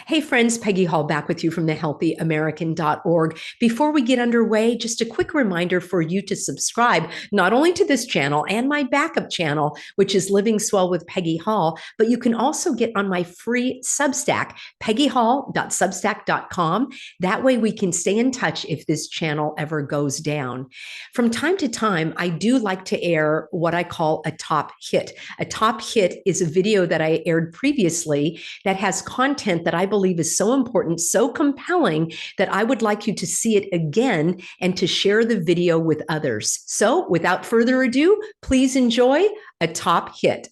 Hey friends, Peggy Hall back with you from thehealthyamerican.org. Before we get underway, just a quick reminder for you to subscribe not only to this channel and my backup channel, which is Living Swell with Peggy Hall, but you can also get on my free Substack, peggyhall.substack.com. That way we can stay in touch if this channel ever goes down. From time to time, I do like to air what I call a top hit. A top hit is a video that I aired previously that has content that I believe is so important, so compelling, that I would like you to see it again and to share the video with others. So without further ado, please enjoy a top hit.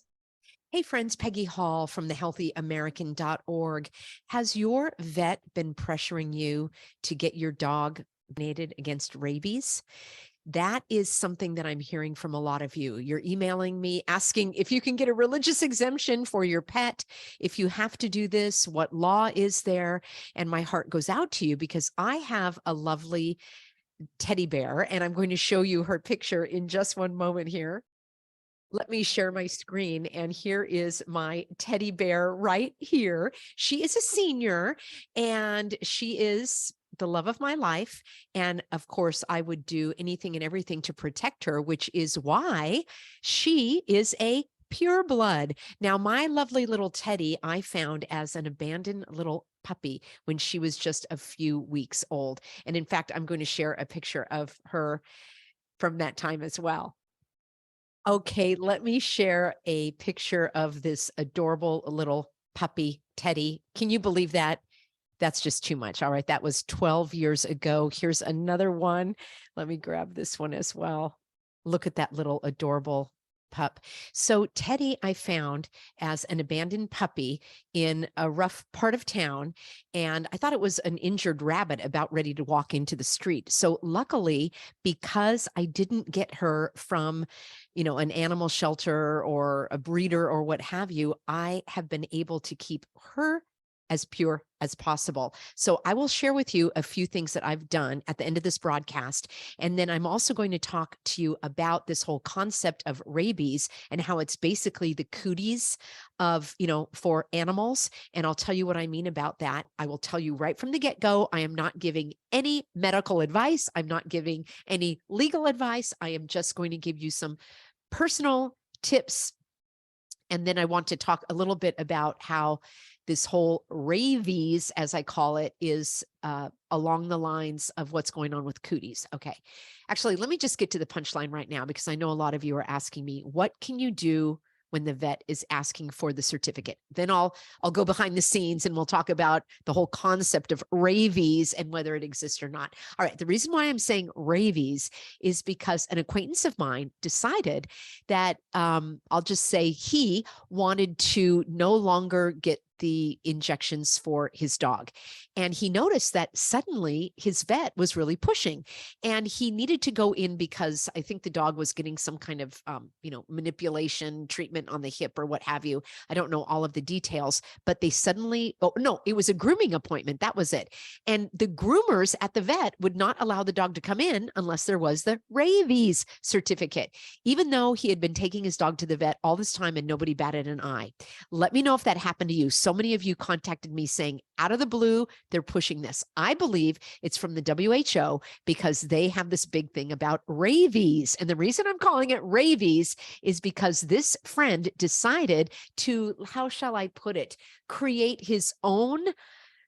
Hey friends, Peggy Hall from thehealthyamerican.org. Has your vet been pressuring you to get your dog vaccinated against rabies? That is something that I'm hearing from a lot of you. You're emailing me asking if you can get a religious exemption for your pet. If you have to do this, what law is there? And my heart goes out to you because I have a lovely teddy bear, and I'm going to show you her picture in just one moment here. Let me share my screen. And here is my teddy bear right here. She is a senior and she is the love of my life. And of course, I would do anything and everything to protect her, which is why she is a pure blood. Now, my lovely little Teddy, I found as an abandoned little puppy when she was just a few weeks old. And in fact, I'm going to share a picture of her from that time as well. Okay, let me share a picture of this adorable little puppy, Teddy. Can you believe that? That's just too much. All right, that was 12 years ago. Here's another one. Let me grab this one as well. Look at that little adorable pup. So Teddy, I found as an abandoned puppy in a rough part of town, and I thought it was an injured rabbit about ready to walk into the street. So luckily, because I didn't get her from, an animal shelter or a breeder or what have you, I have been able to keep her as pure as possible. So I will share with you a few things that I've done at the end of this broadcast. And then I'm also going to talk to you about this whole concept of rabies and how it's basically the cooties of, for animals. And I'll tell you what I mean about that. I will tell you right from the get-go, I am not giving any medical advice. I'm not giving any legal advice. I am just going to give you some personal tips. And then I want to talk a little bit about how this whole rabies, as I call it, is along the lines of what's going on with cooties. Okay. Actually, let me just get to the punchline right now, because I know a lot of you are asking me, what can you do when the vet is asking for the certificate? Then I'll go behind the scenes and we'll talk about the whole concept of rabies and whether it exists or not. All right. The reason why I'm saying rabies is because an acquaintance of mine decided that I'll just say he wanted to no longer get the injections for his dog. And he noticed that suddenly his vet was really pushing, and he needed to go in because I think the dog was getting some kind of, manipulation treatment on the hip or what have you. I don't know all of the details, but they suddenly, oh no, it was a grooming appointment. That was it. And the groomers at the vet would not allow the dog to come in unless there was the rabies certificate, even though he had been taking his dog to the vet all this time and nobody batted an eye. Let me know if that happened to you. So many of you contacted me saying, out of the blue, they're pushing this. I believe it's from the WHO because they have this big thing about rabies. And the reason I'm calling it rabies is because this friend decided to, how shall I put it, create his own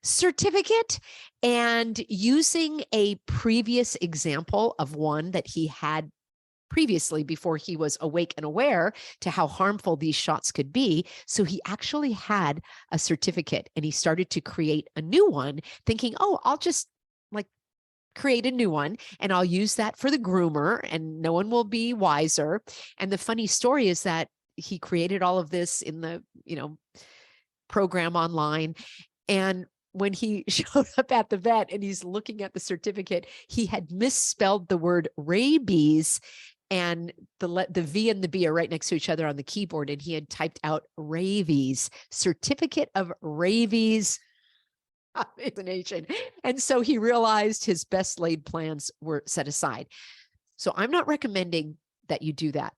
certificate, and using a previous example of one that he had previously before he was awake and aware to how harmful these shots could be. So he actually had a certificate and he started to create a new one thinking, oh, I'll just create a new one and I'll use that for the groomer and no one will be wiser. And the funny story is that he created all of this in the, program online. And when he showed up at the vet and he's looking at the certificate, he had misspelled the word rabies, and the V and the B are right next to each other on the keyboard. And he had typed out rabies, certificate of rabies vaccination. And so he realized his best laid plans were set aside. So I'm not recommending that you do that.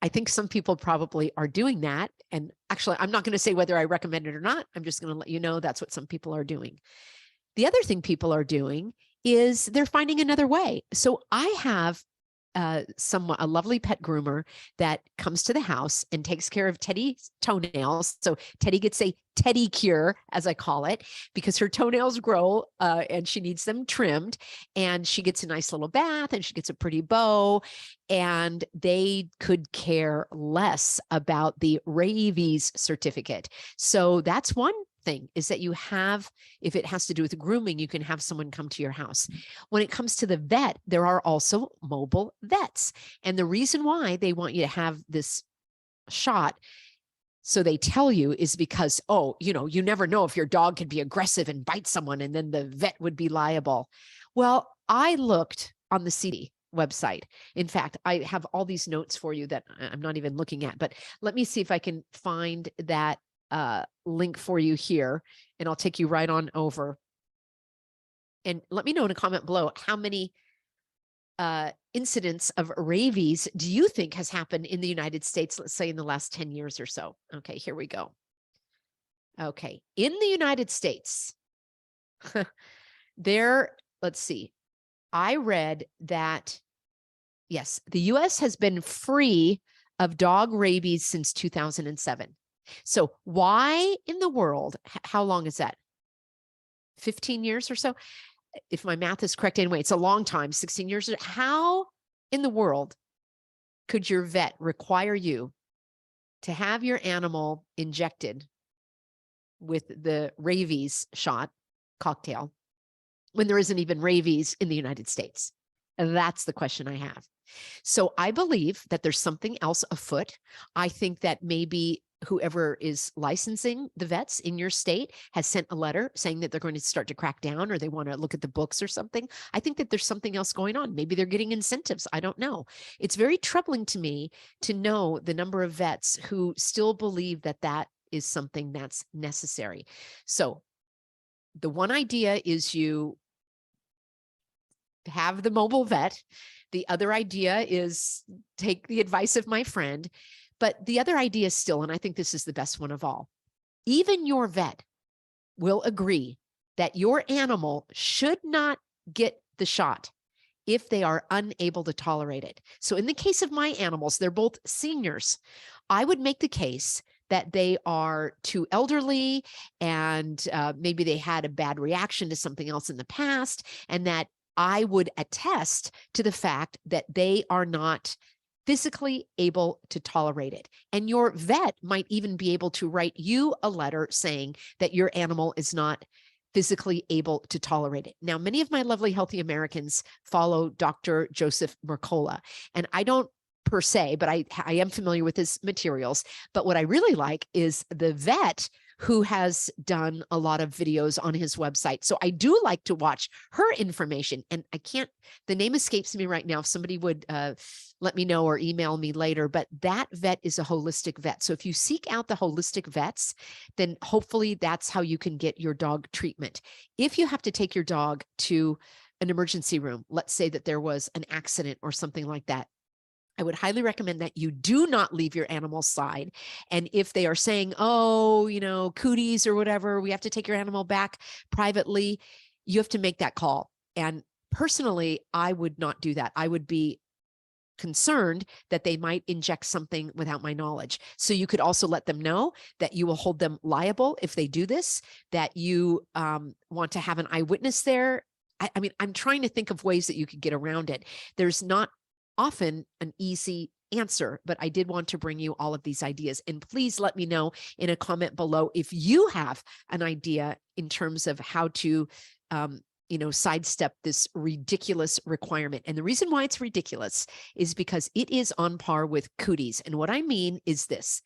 I think some people probably are doing that. And actually, I'm not going to say whether I recommend it or not. I'm just going to let you know that's what some people are doing. The other thing people are doing is they're finding another way. So I have a lovely pet groomer that comes to the house and takes care of Teddy's toenails. So Teddy gets a Teddy cure, as I call it, because her toenails grow and she needs them trimmed. And she gets a nice little bath and she gets a pretty bow. And they could care less about the Rabies certificate. So that's one thing, is that you have, if it has to do with grooming, you can have someone come to your house. When it comes to the vet, there are also mobile vets. And the reason why they want you to have this shot, so they tell you, is because, oh, you never know if your dog could be aggressive and bite someone and then the vet would be liable. Well, I looked on the CD website. In fact, I have all these notes for you that I'm not even looking at, but let me see if I can find that link for you here, and I'll take you right on over. And let me know in a comment below, how many incidents of rabies do you think has happened in the United States, let's say in the last 10 years or so? Okay, here we go. Okay, in the United States, let's see, I read that, yes, the US has been free of dog rabies since 2007. So why in the world, how long is that? 15 years or so? If my math is correct anyway, it's a long time, 16 years. How in the world could your vet require you to have your animal injected with the rabies shot cocktail when there isn't even rabies in the United States? That's the question I have. So I believe that there's something else afoot. I think that maybe whoever is licensing the vets in your state has sent a letter saying that they're going to start to crack down, or they want to look at the books or something. I think that there's something else going on. Maybe they're getting incentives. I don't know. It's very troubling to me to know the number of vets who still believe that that is something that's necessary. So the one idea is you have the mobile vet. The other idea is take the advice of my friend. But the other idea is still, and I think this is the best one of all, even your vet will agree that your animal should not get the shot if they are unable to tolerate it. So in the case of my animals, they're both seniors. I would make the case that they are too elderly, and maybe they had a bad reaction to something else in the past, and that I would attest to the fact that they are not physically able to tolerate it. And your vet might even be able to write you a letter saying that your animal is not physically able to tolerate it. Now, many of my lovely healthy Americans follow Dr. Joseph Mercola, and I don't per se, but I am familiar with his materials. But what I really like is the vet who has done a lot of videos on his website. So I do like to watch her information, and the name escapes me right now. If somebody would let me know or email me later, but that vet is a holistic vet. So if you seek out the holistic vets, then hopefully that's how you can get your dog treatment. If you have to take your dog to an emergency room, let's say that there was an accident or something like that, I would highly recommend that you do not leave your animal's side. And if they are saying, oh, cooties or whatever, we have to take your animal back privately, you have to make that call. And personally, I would not do that. I would be concerned that they might inject something without my knowledge. So you could also let them know that you will hold them liable if they do this, that you want to have an eyewitness there. I mean, I'm trying to think of ways that you could get around it. There's not often an easy answer, but I did want to bring you all of these ideas. And please let me know in a comment below if you have an idea in terms of how to, sidestep this ridiculous requirement. And the reason why it's ridiculous is because it is on par with cooties. And what I mean is this: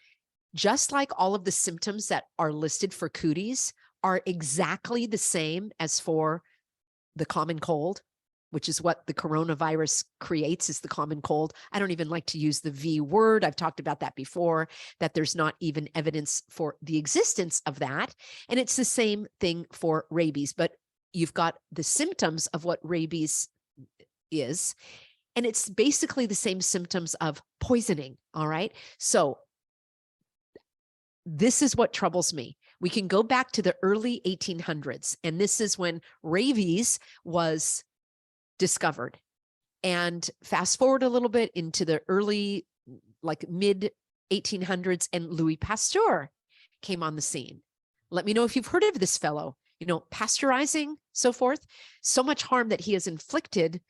just like all of the symptoms that are listed for cooties are exactly the same as for the common cold, which is what the coronavirus creates, is the common cold. I don't even like to use the V word. I've talked about that before, that there's not even evidence for the existence of that. And it's the same thing for rabies, but you've got the symptoms of what rabies is, And it's basically the same symptoms of poisoning. All right. So this is what troubles me. We can go back to the early 1800s, and this is when rabies was discovered. And fast forward a little bit into the early, like mid 1800s, and Louis Pasteur came on the scene. Let me know if you've heard of this fellow, you know, pasteurizing, so forth, so much harm that he has inflicted,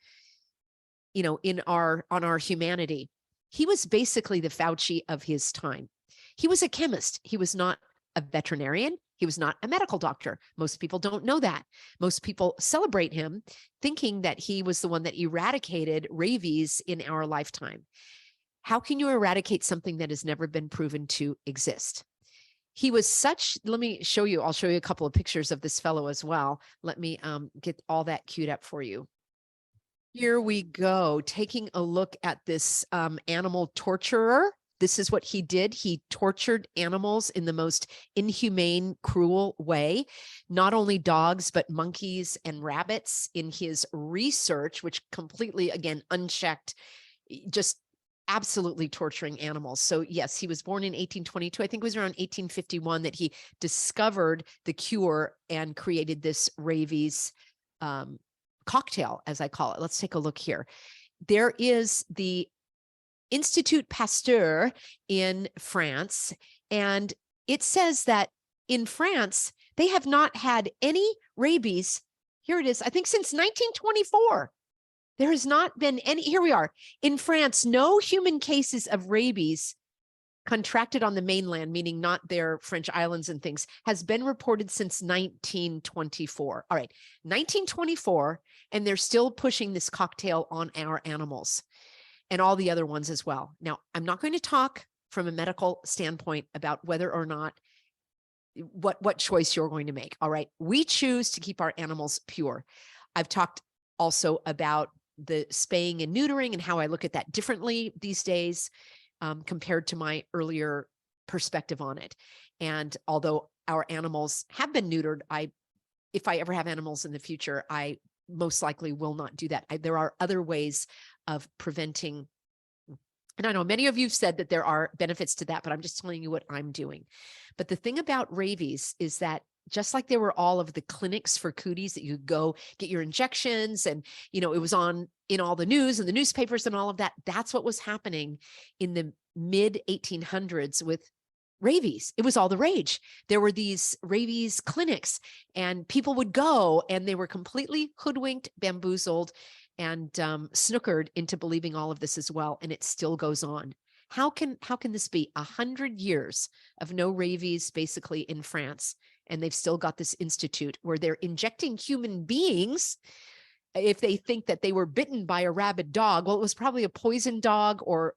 you know, on our humanity. He was basically the Fauci of his time. He was a chemist. He was not a veterinarian. He was not a medical doctor. Most people don't know that. Most people celebrate him thinking that he was the one that eradicated rabies in our lifetime. How can you eradicate something that has never been proven to exist? He was such, let me show you, I'll show you a couple of pictures of this fellow as well. Let me get all that queued up for you. Here we go, taking a look at this animal torturer. This is what he did. He tortured animals in the most inhumane, cruel way, not only dogs, but monkeys and rabbits in his research, which completely, again, unchecked, just absolutely torturing animals. So yes, he was born in 1822. I think it was around 1851 that he discovered the cure and created this rabies cocktail, as I call it. Let's take a look here. There is the Institut Pasteur in France, and it says that in France, they have not had any rabies. Here it is, I think since 1924. There has not been any, here we are. In France, no human cases of rabies contracted on the mainland, meaning not their French islands and things, has been reported since 1924. All right, 1924, and they're still pushing this cocktail on our animals and all the other ones as well. Now, I'm not going to talk from a medical standpoint about whether or not what choice you're going to make. All right, we choose to keep our animals pure. I've talked also about the spaying and neutering and how I look at that differently these days compared to my earlier perspective on it. And although our animals have been neutered, if I ever have animals in the future, I most likely will not do that. There are other ways of preventing. And I know many of you have said that there are benefits to that, but I'm just telling you what I'm doing. But the thing about rabies is that just like there were all of the clinics for cooties that you go get your injections, and, you know, it was in all the news and the newspapers and all of that. That's what was happening in the mid 1800s with rabies. It was all the rage. There were these rabies clinics, and people would go, and they were completely hoodwinked, bamboozled, and snookered into believing all of this as well. And it still goes on. How can this be 100 years of no rabies basically in France? And they've still got this institute where they're injecting human beings if they think that they were bitten by a rabid dog. Well, it was probably a poisoned dog or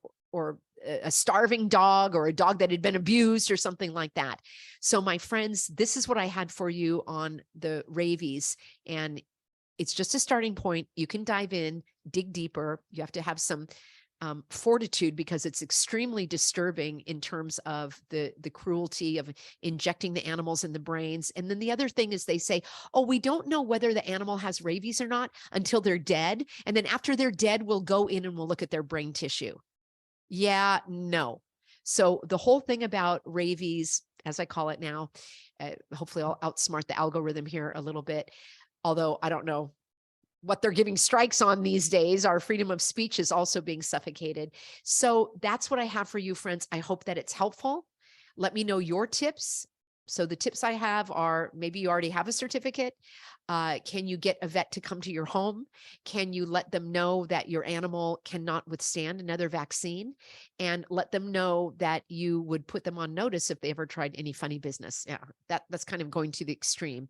a starving dog or a dog that had been abused or something like that. So my friends, this is what I had for you on the rabies. And it's just a starting point. You can dive in, dig deeper. You have to have some fortitude, because it's extremely disturbing in terms of the cruelty of injecting the animals in the brains. And then the other thing is they say, oh, we don't know whether the animal has rabies or not until they're dead. And then after they're dead, we'll go in and we'll look at their brain tissue. Yeah, no. So the whole thing about rabies, as I call it now, hopefully I'll outsmart the algorithm here a little bit, although I don't know what they're giving strikes on these days. Our freedom of speech is also being suffocated. So that's what I have for you, friends. I hope that it's helpful. Let me know your tips. So the tips I have are, maybe you already have a certificate. Can you get a vet to come to your home? Can you let them know that your animal cannot withstand another vaccine? And let them know that you would put them on notice if they ever tried any funny business. Yeah, that's kind of going to the extreme.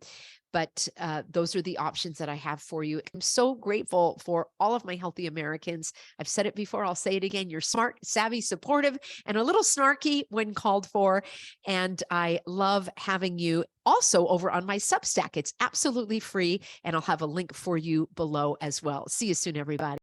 But those are the options that I have for you. I'm so grateful for all of my healthy Americans. I've said it before, I'll say it again. You're smart, savvy, supportive, and a little snarky when called for. And I love having you also over on my Substack. It's absolutely free, and I'll have a link for you below as well. See you soon, everybody.